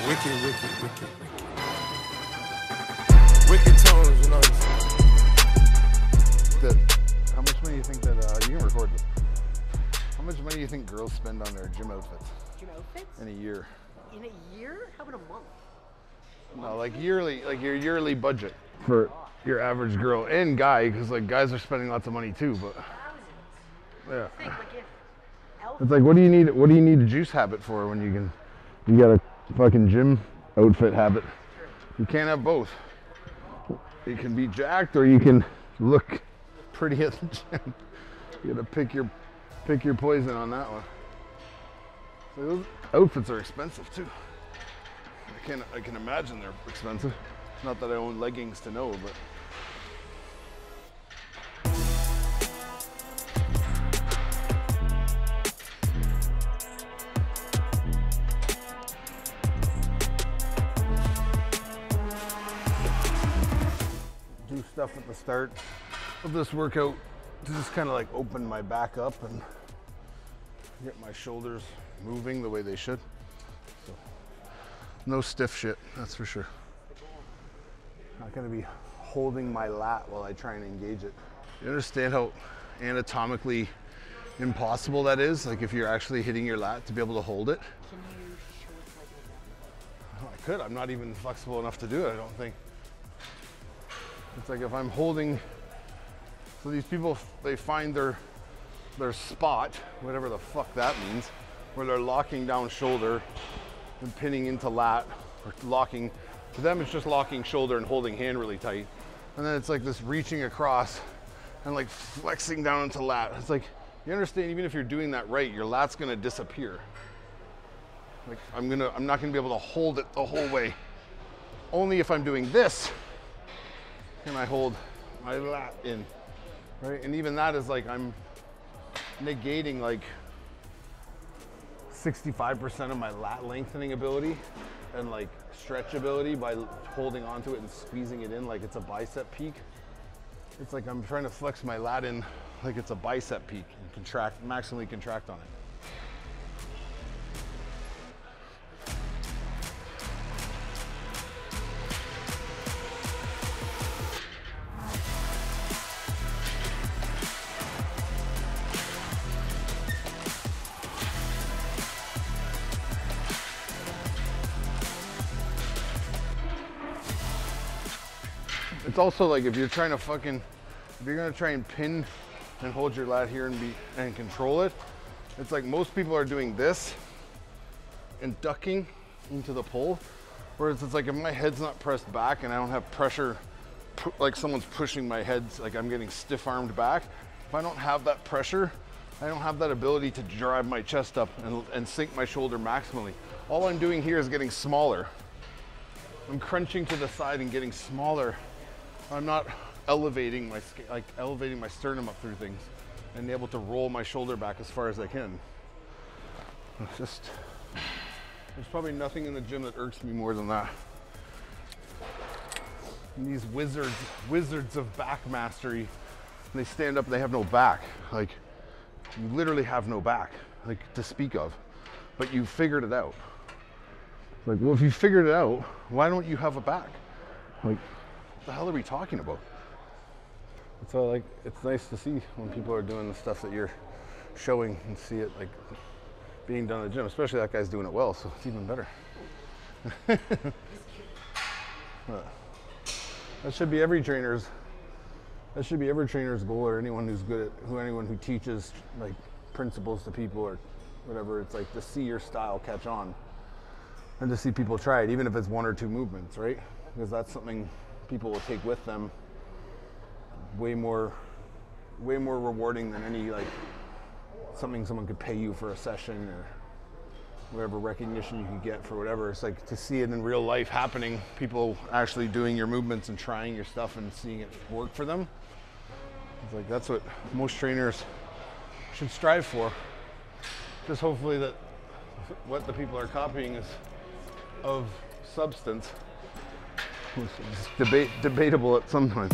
Wicked, wicked, wicked, wicked. Wicked tones, you know. How much money do you think that, you can record this. How much money do you think girls spend on their gym outfits? Gym outfits? In a year. In a year? How about a month? No, like yearly, like your yearly budget for your average girl and guy, because like guys are spending lots of money too, but. Thousands. Yeah. Think, like if It's like, what do you need? What do you need a juice habit for when you got a fucking gym outfit habit? You can't have both. You can be jacked or you can look pretty at the gym. You gotta pick your poison on that one. So those outfits are expensive too. I can imagine they're expensive. Not that I own leggings to know, but. Do stuff at the start of this workout to just kind of like open my back up and get my shoulders moving the way they should. So, no stiff shit, that's for sure. Not gonna be holding my lat while I try and engage it. You understand how anatomically impossible that is? Like if you're actually hitting your lat to be able to hold it? Can you show us like an example? I could, I'm not even flexible enough to do it, I don't think. It's like if I'm holding, so these people, they find their spot, whatever the fuck that means, where they're locking down shoulder and pinning into lat, or locking, to them it's just locking shoulder and holding hand really tight. And then it's like this reaching across and like flexing down into lat. It's like, you understand, even if you're doing that right, your lat's gonna disappear. Like I'm not gonna be able to hold it the whole way. Only if I'm doing this can I hold my lat in, right? And even that is like, I'm negating like 65% of my lat lengthening ability and like stretch ability by holding onto it and squeezing it in like it's a bicep peak. It's like I'm trying to flex my lat in like it's a bicep peak and contract, maximally contract on it. It's also like if you're trying to if you're gonna try and pin and hold your lat here and control it, it's like most people are doing this and ducking into the pull, whereas it's like if my head's not pressed back and I don't have pressure, like someone's pushing my head, like I'm getting stiff armed back. If I don't have that pressure, I don't have that ability to drive my chest up and sink my shoulder maximally. All I'm doing here is getting smaller. I'm crunching to the side and getting smaller. I'm not elevating my sternum up through things and able to roll my shoulder back as far as I can. It's just, there's probably nothing in the gym that irks me more than that. And these wizards of back mastery, they stand up and they have no back. Like, you literally have no back, like to speak of, but you figured it out. Like, well, if you figured it out, why don't you have a back? Like, what the hell are we talking about? So like, it's nice to see when people are doing the stuff that you're showing and see it like being done in the gym, especially that guy's doing it well, so it's even better. That should be every trainer's goal, or anyone who's good at, anyone who teaches like principles to people or whatever. It's like to see your style catch on and to see people try it, even if it's one or two movements, right? Because that's something people will take with them, way more rewarding than any like something someone could pay you for a session or whatever recognition you could get for whatever. It's like to see it in real life happening, people actually doing your movements and trying your stuff and seeing it work for them. It's like that's what most trainers should strive for. Just hopefully that what the people are copying is of substance. It's debatable at some time.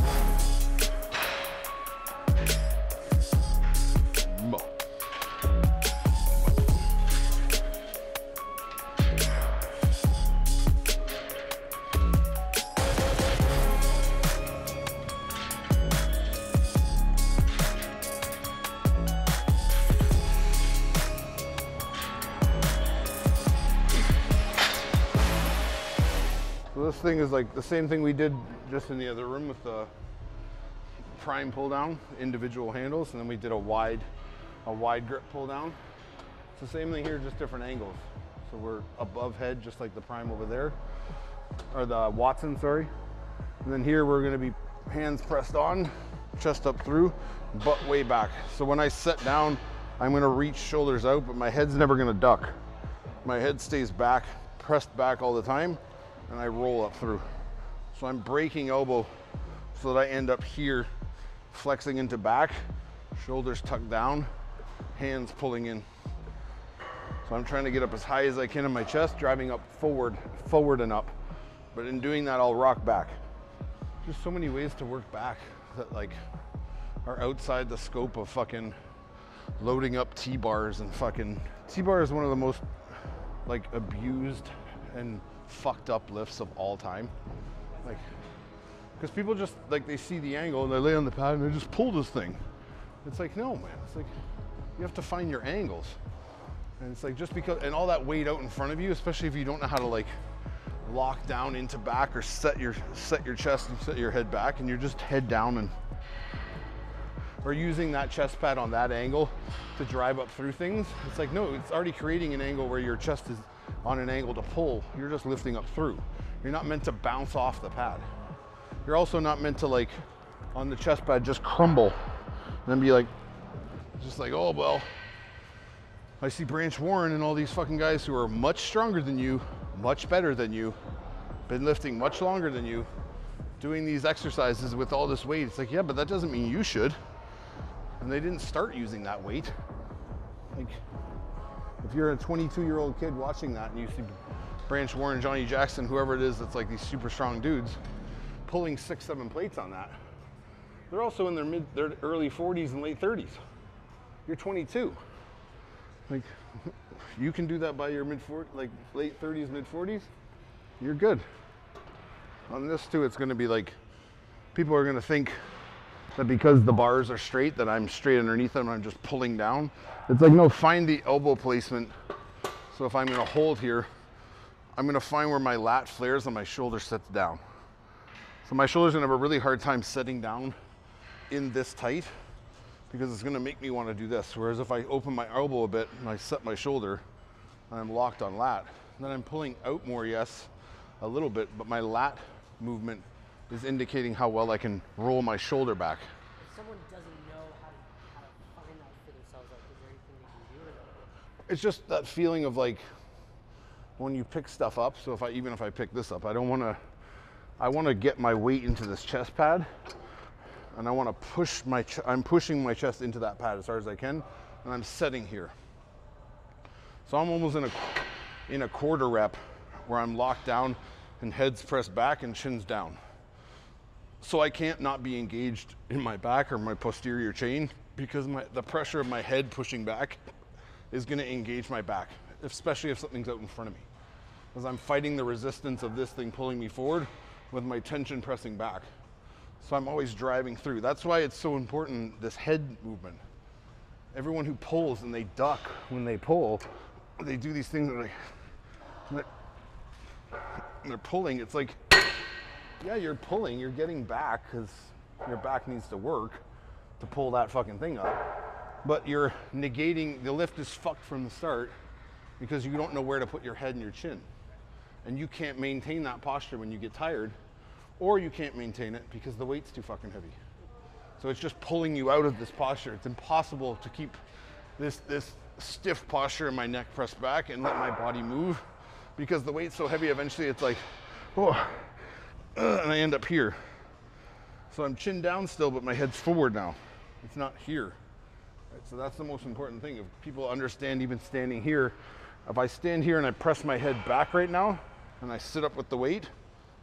So this thing is like the same thing we did just in the other room with the prime pull down, individual handles, and then we did a wide grip pull down. It's the same thing here, just different angles. So we're above head, just like the prime over there, or the Watson, sorry. And then here we're gonna be hands pressed on, chest up through, butt way back. So when I sit down, I'm gonna reach shoulders out, but my head's never gonna duck. My head stays back, pressed back all the time, and I roll up through. So I'm breaking elbow so that I end up here, flexing into back, shoulders tucked down, hands pulling in. So I'm trying to get up as high as I can in my chest, driving up forward and up. But in doing that, I'll rock back. There's so many ways to work back that like are outside the scope of fucking loading up T-bars and fucking. T-bar is one of the most like abused and fucked up lifts of all time. Like, because people just like, they see the angle and they lay on the pad and they just pull this thing. It's like, no, man, it's like, you have to find your angles. And it's like, just because, and all that weight out in front of you, especially if you don't know how to like lock down into back or set your chest and set your head back, and you're just head down and, or using that chest pad on that angle to drive up through things. It's like, no, it's already creating an angle where your chest is on an angle to pull. You're just lifting up through. You're not meant to bounce off the pad. You're also not meant to like, on the chest pad, just crumble and then be like, just like, oh, well, I see Branch Warren and all these fucking guys who are much stronger than you, much better than you, been lifting much longer than you, doing these exercises with all this weight. It's like, yeah, but that doesn't mean you should. And they didn't start using that weight. Like, if you're a 22-year-old kid watching that and you see Branch Warren, Johnny Jackson, whoever it is that's like these super strong dudes, pulling 6-7 plates on that, they're also in their early 40s and late 30s. You're 22. Like, you can do that by your late 30s, mid 40s, you're good. On this too, it's gonna be like, people are gonna think that because the bars are straight, that I'm straight underneath them and I'm just pulling down. It's like, no, find the elbow placement. So if I'm gonna hold here, I'm gonna find where my lat flares and my shoulder sets down. So my shoulder's gonna have a really hard time setting down in this tight, because it's gonna make me wanna do this. Whereas if I open my elbow a bit and I set my shoulder and I'm locked on lat, then I'm pulling out more, yes, a little bit, but my lat movement is indicating how well I can roll my shoulder back. If someone doesn't know how to find that for themselves, like, is there anything they can do or no? It's just that feeling of like, when you pick stuff up, so even if I pick this up, I wanna get my weight into this chest pad, and I wanna push I'm pushing my chest into that pad as hard as I can, and I'm setting here. So I'm almost in a quarter rep where I'm locked down and head's pressed back and chin's down. So I can't not be engaged in my back or my posterior chain, because the pressure of my head pushing back is gonna engage my back, especially if something's out in front of me. Because I'm fighting the resistance of this thing pulling me forward with my tension pressing back. So I'm always driving through. That's why it's so important, this head movement. Everyone who pulls and they duck when they pull, they do these things and they're pulling. It's like, yeah, you're pulling, you're getting back because your back needs to work to pull that fucking thing up. But you're negating, the lift is fucked from the start because you don't know where to put your head and your chin. And you can't maintain that posture when you get tired, or you can't maintain it because the weight's too fucking heavy. So it's just pulling you out of this posture. It's impossible to keep this stiff posture in my neck pressed back and let my body move, because the weight's so heavy, eventually it's like, oh, and I end up here. So I'm chin down still, but my head's forward now. It's not here. Right, so that's the most important thing. If people understand, even standing here, if I stand here and I press my head back right now, and I sit up with the weight,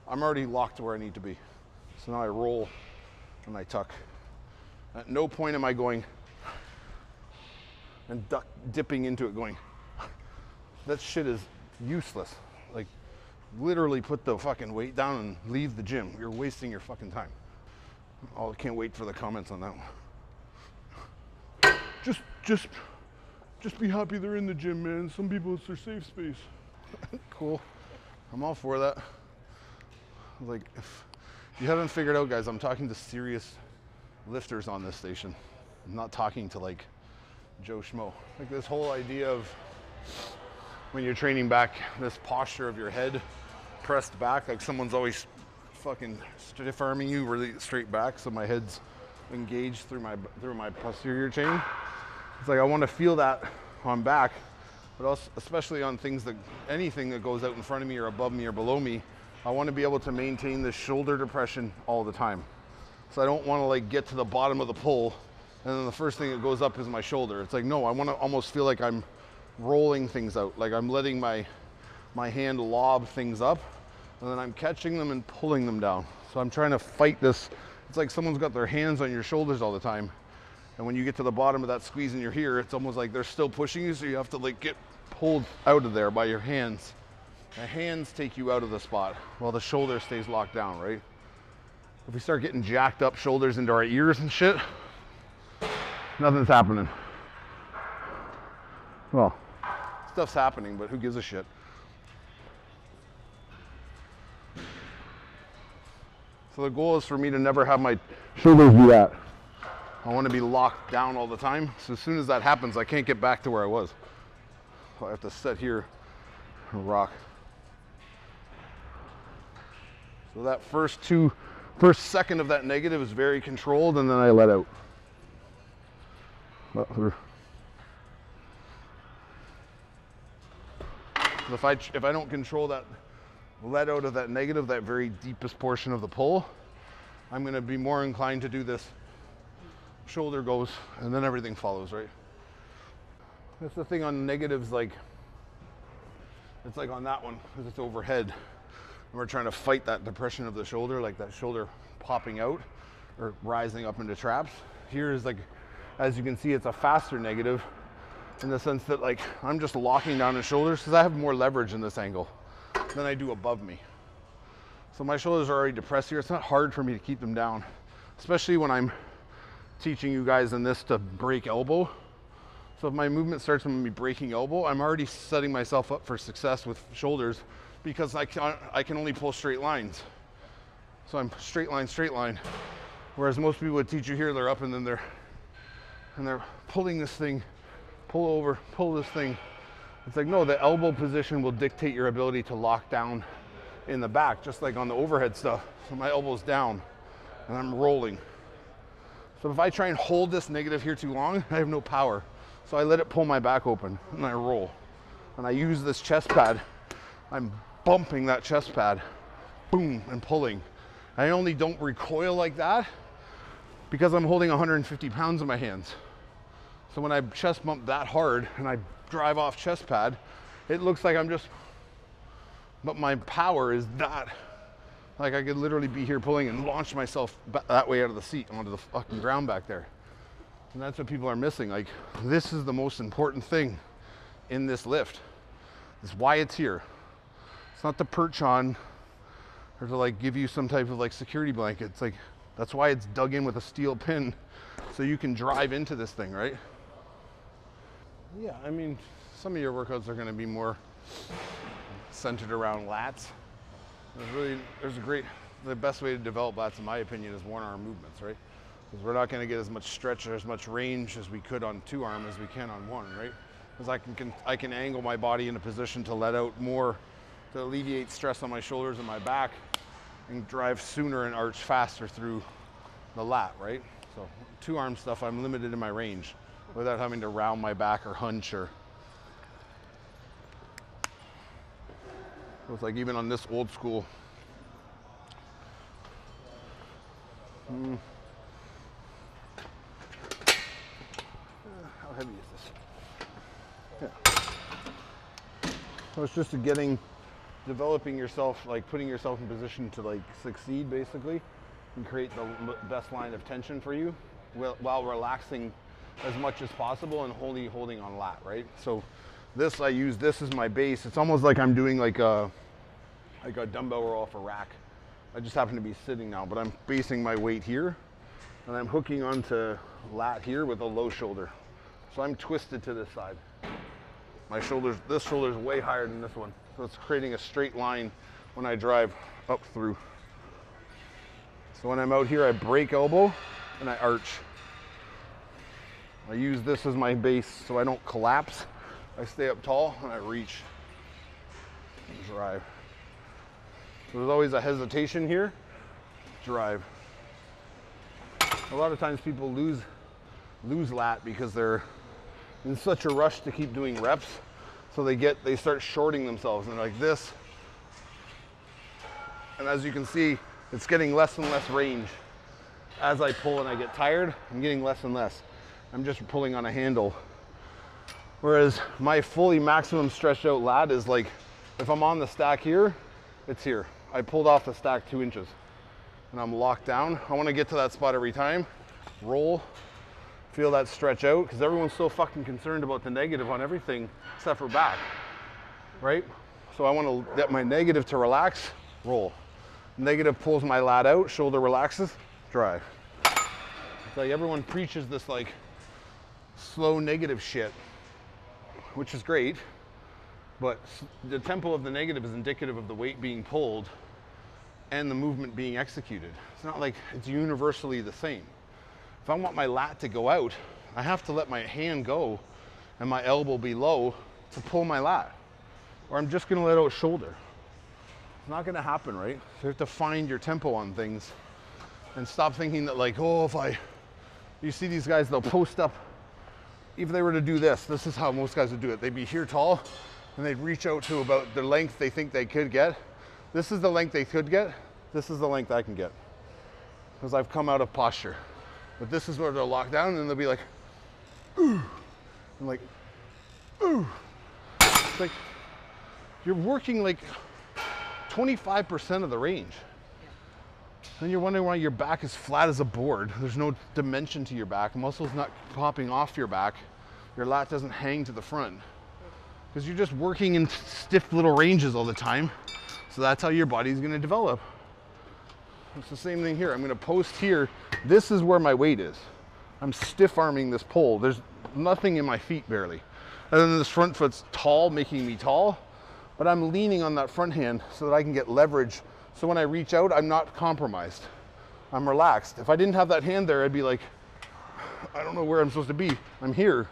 I'm already locked to where I need to be. So now I roll and I tuck. At no point am I going and dipping into it going, that shit is useless. Like, literally put the fucking weight down and leave the gym. You're wasting your fucking time. Oh, I can't wait for the comments on that one. Just be happy they're in the gym, man. Some people, it's their safe space. Cool. I'm all for that. Like, if you haven't figured out, guys, I'm talking to serious lifters on this station. I'm not talking to like Joe Schmo. Like this whole idea of when you're training back, this posture of your head pressed back, like someone's always fucking stiff arming you really straight back, so my head's engaged through my posterior chain. It's like I want to feel that on back, but also especially on things that anything that goes out in front of me or above me or below me, I want to be able to maintain this shoulder depression all the time. So I don't want to like get to the bottom of the pull and then the first thing that goes up is my shoulder. It's like, no, I want to almost feel like I'm rolling things out, like I'm letting my hand lob things up and then I'm catching them and pulling them down. So I'm trying to fight this. It's like someone's got their hands on your shoulders all the time. And when you get to the bottom of that squeeze and you're here, it's almost like they're still pushing you, so you have to like get pulled out of there by your hands. The hands take you out of the spot while the shoulder stays locked down, right? If we start getting jacked up shoulders into our ears and shit, nothing's happening. Well, stuff's happening, but who gives a shit? So the goal is for me to never have my shoulders do that. I want to be locked down all the time. So as soon as that happens, I can't get back to where I was. So I have to sit here and rock. So that first second of that negative is very controlled, and then I let out. If I don't control that let out of that negative, that very deepest portion of the pull, I'm going to be more inclined to do this. Shoulder goes, and then everything follows, right? That's the thing on negatives, like, it's like on that one, because it's overhead. And we're trying to fight that depression of the shoulder, like that shoulder popping out or rising up into traps. Here is like, as you can see, it's a faster negative in the sense that like, I'm just locking down the shoulders because I have more leverage in this angle than I do above me. So my shoulders are already depressed here. It's not hard for me to keep them down, especially when I'm teaching you guys in this to break elbow. So if my movement starts with me breaking elbow, I'm already setting myself up for success with shoulders because I can only pull straight lines. So I'm straight line. Whereas most people would teach you here, they're up and then they're pulling this thing, pull over, pull this thing. It's like, no, the elbow position will dictate your ability to lock down in the back, just like on the overhead stuff. So my elbow's down and I'm rolling. So if I try and hold this negative here too long, I have no power. So I let it pull my back open and I roll. And I use this chest pad. I'm bumping that chest pad, boom, and pulling. I only don't recoil like that because I'm holding 150 pounds in my hands. So when I chest bump that hard and I drive off chest pad, it looks like I'm just, but my power is that. Like I could literally be here pulling and launch myself that way out of the seat onto the fucking ground back there. And that's what people are missing. Like, this is the most important thing in this lift. It's why it's here. It's not to perch on or to like give you some type of like security blanket. It's like, that's why it's dug in with a steel pin so you can drive into this thing, right? Yeah, I mean, some of your workouts are gonna be more centered around lats. The best way to develop lats, in my opinion, is one arm movements, right? Because we're not going to get as much stretch or as much range as we could on two arm as we can on one, right? Because I can angle my body in a position to let out more, to alleviate stress on my shoulders and my back, and drive sooner and arch faster through the lat, right? So two arm stuff, I'm limited in my range without having to round my back or hunch or. It's like even on this old school. How heavy is this? Yeah. So it's just developing yourself, like putting yourself in position to like succeed basically and create the best line of tension for you while relaxing as much as possible and holding on lat, right? So I use this as my base. It's almost like I'm doing like a dumbbell row off a rack. I just happen to be sitting now, but I'm basing my weight here and I'm hooking onto lat here with a low shoulder. So I'm twisted to this side. This shoulder is way higher than this one. So it's creating a straight line when I drive up through. So when I'm out here, I break elbow and I arch. I use this as my base so I don't collapse. I stay up tall and I reach and drive. So there's always a hesitation here, drive. A lot of times people lose lat because they're in such a rush to keep doing reps. So they start shorting themselves and they're like this. And as you can see, it's getting less and less range. As I pull and I get tired, I'm getting less and less. I'm just pulling on a handle. Whereas my fully maximum stretched out lat is like, if I'm on the stack here, it's here. I pulled off the stack 2 inches and I'm locked down. I want to get to that spot every time. Roll, feel that stretch out, because everyone's so fucking concerned about the negative on everything except for back, right? So I want to get my negative to relax, roll. Negative pulls my lat out, shoulder relaxes, drive. It's like everyone preaches this like slow negative shit, which is great, but the tempo of the negative is indicative of the weight being pulled and the movement being executed. It's not like it's universally the same. If I want my lat to go out, I have to let my hand go and my elbow be low to pull my lat, or I'm just gonna let out shoulder. It's not gonna happen, right? So you have to find your tempo on things and stop thinking that like, oh, you see these guys, they'll post up. If they were to do this is how most guys would do it. They'd be here tall and they'd reach out to about the length they think they could get. This is the length they could get. This is the length I can get because I've come out of posture. But this is where they'll lock down and they'll be like, ooh, and like, ooh. It's like, you're working like 25% of the range. And you're wondering why your back is flat as a board. There's no dimension to your back. Muscle's not popping off your back. Your lat doesn't hang to the front. Because you're just working in stiff little ranges all the time. So that's how your body's gonna develop. It's the same thing here. I'm gonna post here. This is where my weight is. I'm stiff arming this pole. There's nothing in my feet barely. And then this front foot's tall, making me tall. But I'm leaning on that front hand so that I can get leverage. So when I reach out, I'm not compromised. I'm relaxed. If I didn't have that hand there, I'd be like, I don't know where I'm supposed to be. I'm here.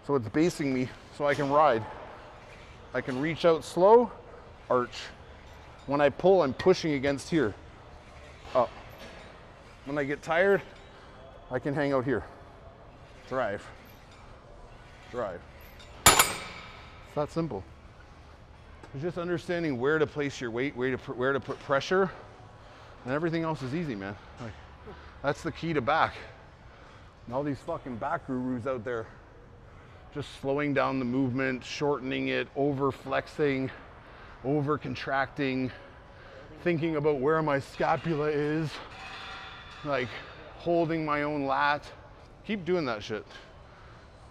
So it's basing me so I can ride. I can reach out slow, arch. When I pull, I'm pushing against here, up. When I get tired, I can hang out here. Drive, drive. It's that simple. It's just understanding where to place your weight, where to put pressure, and everything else is easy, man. Like, that's the key to back. And all these fucking back gurus out there, just slowing down the movement, shortening it, over flexing, over contracting, thinking about where my scapula is, like holding my own lat. Keep doing that shit.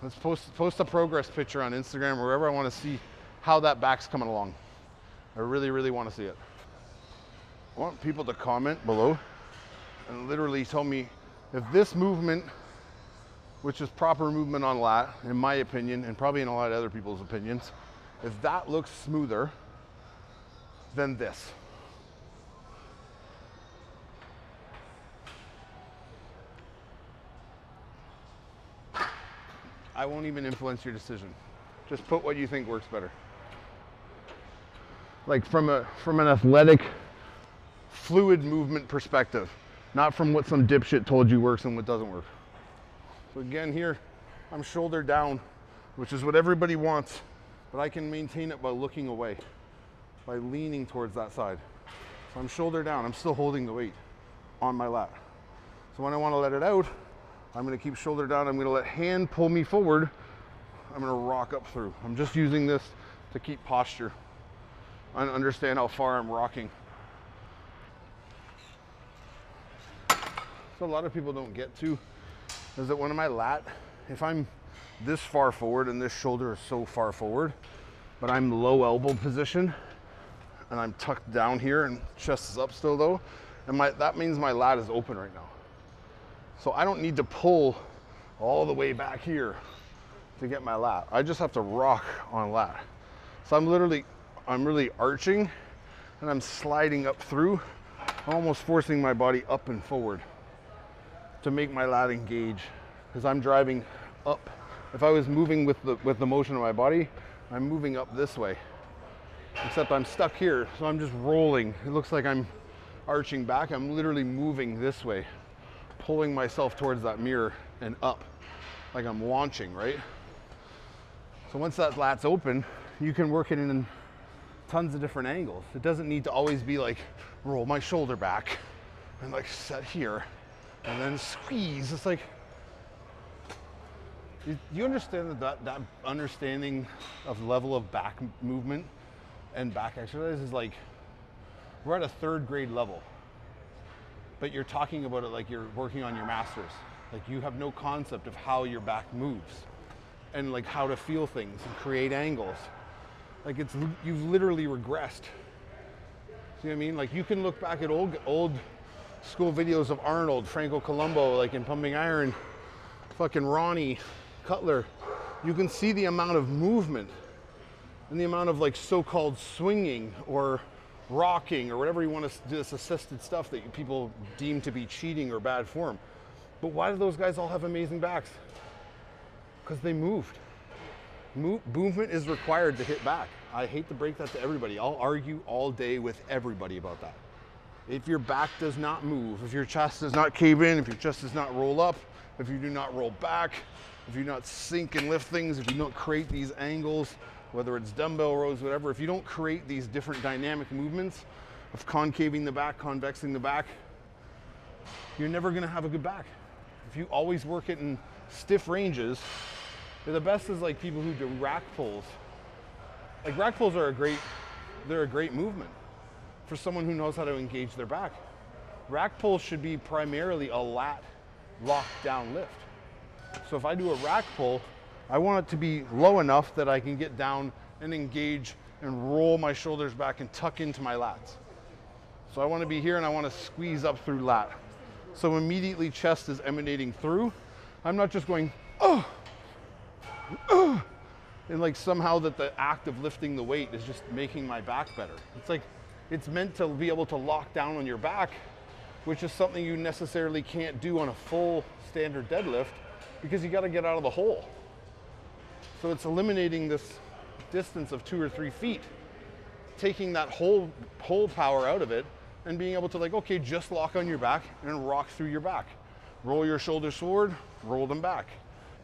Let's post a progress picture on Instagram or wherever I want to see how that back's coming along. I really, really want to see it. I want people to comment below and literally tell me if this movement, which is proper movement on lat, in my opinion, and probably in a lot of other people's opinions, if that looks smoother than this. I won't even influence your decision. Just put what you think works better. Like from an athletic, fluid movement perspective, not from what some dipshit told you works and what doesn't work. So again here, I'm shoulder down, which is what everybody wants, but I can maintain it by looking away, by leaning towards that side. So I'm shoulder down, I'm still holding the weight on my lat. So when I want to let it out, I'm going to keep shoulder down, I'm going to let hand pull me forward, I'm going to rock up through. I'm just using this to keep posture and understand how far I'm rocking. So a lot of people don't get to is that when my lat, if I'm this far forward and this shoulder is so far forward, but I'm low elbow position and I'm tucked down here and chest is up still though, and that means my lat is open right now. So I don't need to pull all the way back here to get my lat. I just have to rock on lat. So I'm really arching and I'm sliding up through I'm almost forcing my body up and forward to make my lat engage, because I'm driving up. If I was moving with the motion of my body, I'm moving up this way. Except I'm stuck here, so I'm just rolling. It looks like I'm arching back. I'm literally moving this way, pulling myself towards that mirror and up, like I'm launching, right? So once that lat's open, you can work it in tons of different angles. It doesn't need to always be like roll my shoulder back and like set here and then squeeze. It's like, you understand that understanding of level of back movement and back exercise is like, we're at a 3rd grade level, but you're talking about it like you're working on your master's. Like you have no concept of how your back moves and like how to feel things and create angles. Like you've literally regressed. See what I mean? Like you can look back at old school videos of Arnold, Franco Columbo, like in Pumping Iron, fucking Ronnie, Cutler. You can see the amount of movement and the amount of like so-called swinging or rocking or whatever you want to do, this assisted stuff that people deem to be cheating or bad form. But why do those guys all have amazing backs? Because they moved. Movement is required to hit back. I hate to break that to everybody. I'll argue all day with everybody about that. If your back does not move, if your chest does not cave in, if your chest does not roll up, if you do not roll back, if you do not sink and lift things, if you don't create these angles, whether it's dumbbell rows, whatever, if you don't create these different dynamic movements of concaving the back, convexing the back, you're never gonna have a good back. If you always work it in stiff ranges, the best is like people who do rack pulls. Like rack pulls are they're a great movement for someone who knows how to engage their back. Rack pulls should be primarily a lat locked down lift. So if I do a rack pull, I want it to be low enough that I can get down and engage and roll my shoulders back and tuck into my lats. So I want to be here and I want to squeeze up through lat. So immediately chest is emanating through. I'm not just going, oh, oh, and like somehow that the act of lifting the weight is just making my back better. It's like, it's meant to be able to lock down on your back, which is something you necessarily can't do on a full standard deadlift because you got to get out of the hole. So it's eliminating this distance of 2 or 3 feet, taking that whole power out of it and being able to like, okay, just lock on your back and rock through your back. Roll your shoulders forward, roll them back.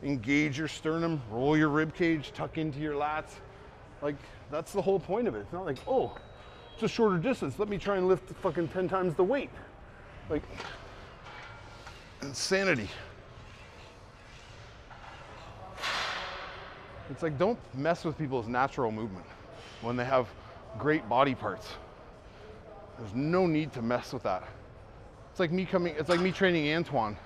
Engage your sternum, roll your rib cage, tuck into your lats. Like, that's the whole point of it. It's not like, oh, it's a shorter distance. Let me try and lift fucking 10 times the weight. Like, insanity. It's like, don't mess with people's natural movement when they have great body parts. There's no need to mess with that. It's like me training Antoine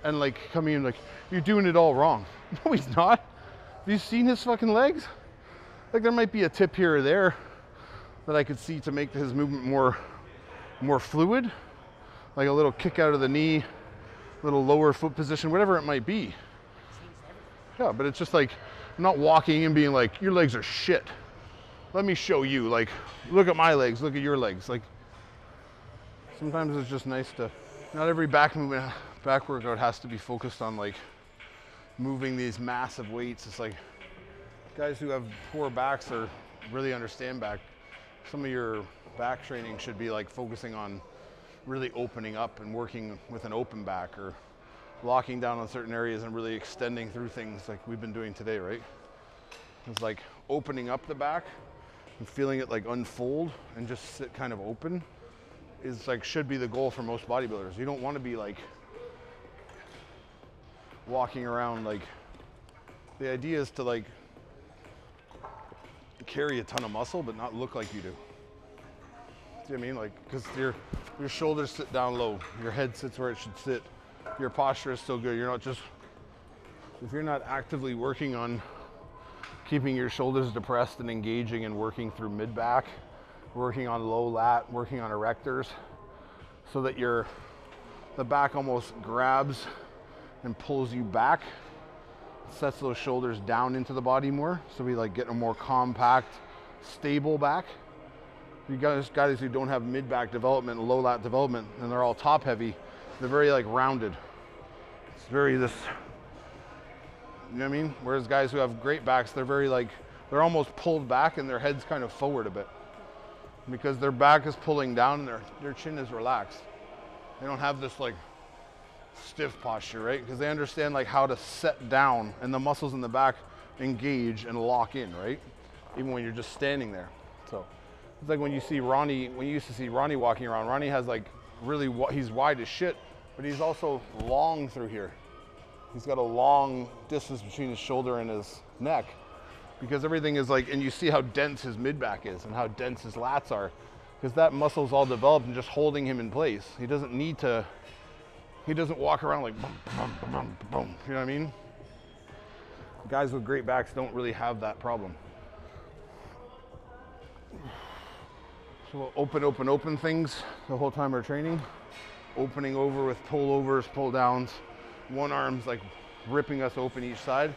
and like coming in like, you're doing it all wrong. No, he's not. Have you seen his fucking legs? Like there might be a tip here or there that I could see to make his movement more fluid, like a little kick out of the knee, little lower foot position, whatever it might be. Yeah, but it's just like, I'm not walking and being like, your legs are shit. Let me show you, like, look at my legs, look at your legs. Like, sometimes it's just nice to, not every back workout has to be focused on like moving these massive weights. It's like guys who have poor backs or really understand back, some of your back training should be like focusing on really opening up and working with an open back or locking down on certain areas and really extending through things like we've been doing today, right? It's like opening up the back and feeling it like unfold and just sit kind of open is like, should be the goal for most bodybuilders. You don't want to be like walking around like, the idea is to like carry a ton of muscle but not look like you do. See what I mean? Like, because your shoulders sit down low, your head sits where it should sit, your posture is still good. You're not just, if you're not actively working on keeping your shoulders depressed and engaging and working through mid-back, working on low lat, working on erectors, so that the back almost grabs and pulls you back, sets those shoulders down into the body more, so we like get a more compact, stable back. You guys who don't have mid-back development and low lat development, and they're all top heavy, they're very like rounded. It's very this, you know what I mean? Whereas guys who have great backs, they're very like, they're almost pulled back and their head's kind of forward a bit. Because their back is pulling down and their chin is relaxed. They don't have this like stiff posture, right? Because they understand like how to set down and the muscles in the back engage and lock in, right? Even when you're just standing there. So it's like when you see Ronnie, when you used to see Ronnie walking around, Ronnie has like really, he's wide as shit, but he's also long through here. He's got a long distance between his shoulder and his neck. Because everything is like, and you see how dense his mid-back is and how dense his lats are, because that muscle's all developed and just holding him in place. He doesn't need to, he doesn't walk around like boom, boom, boom, boom, you know what I mean? Guys with great backs don't really have that problem. So we'll open things the whole time we're training. Opening over with pullovers, pull downs. One arm's like ripping us open each side.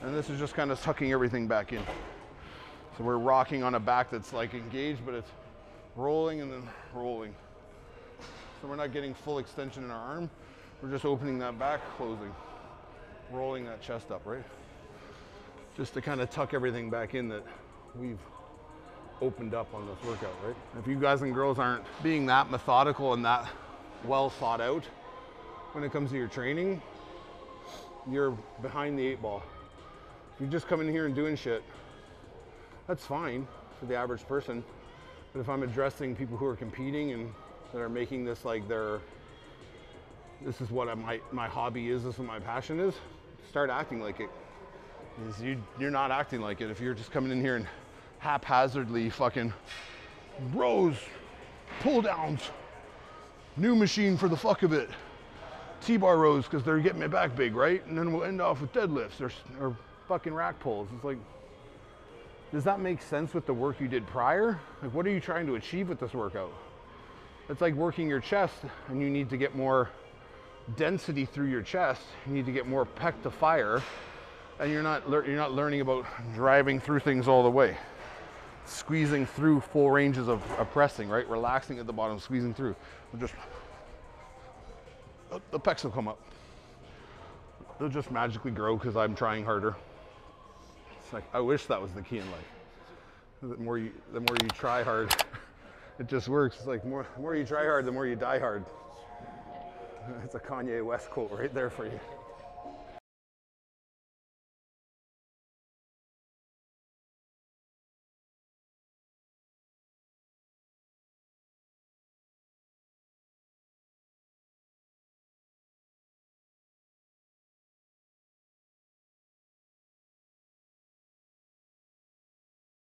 And this is just kind of tucking everything back in. So we're rocking on a back that's like engaged, but it's rolling and then rolling. So we're not getting full extension in our arm. We're just opening that back, closing, rolling that chest up, right? Just to kind of tuck everything back in that we've opened up on this workout, right? If you guys and girls aren't being that methodical and that well thought out when it comes to your training, you're behind the 8 ball. If you're just coming here and doing shit, that's fine for the average person. But if I'm addressing people who are competing and that are making this like this is what my hobby is, this is what my passion is, start acting like it. You're not acting like it if you're just coming in here and haphazardly fucking rows, pull downs, new machine for the fuck of it, T-bar rows because they're getting my back big, right? And then we'll end off with deadlifts or fucking rack pulls. It's like, does that make sense with the work you did prior? Like, what are you trying to achieve with this workout? It's like working your chest and you need to get more density through your chest. You need to get more pec to fire, and you're not learning about driving through things all the way. Squeezing through full ranges of pressing, right? Relaxing at the bottom, squeezing through. We're just, the pecs will come up. They'll just magically grow because I'm trying harder. It's like, I wish that was the key in life. The more you try hard, it just works. It's like, the more you try hard, the more you die hard. It's a Kanye West quote right there for you.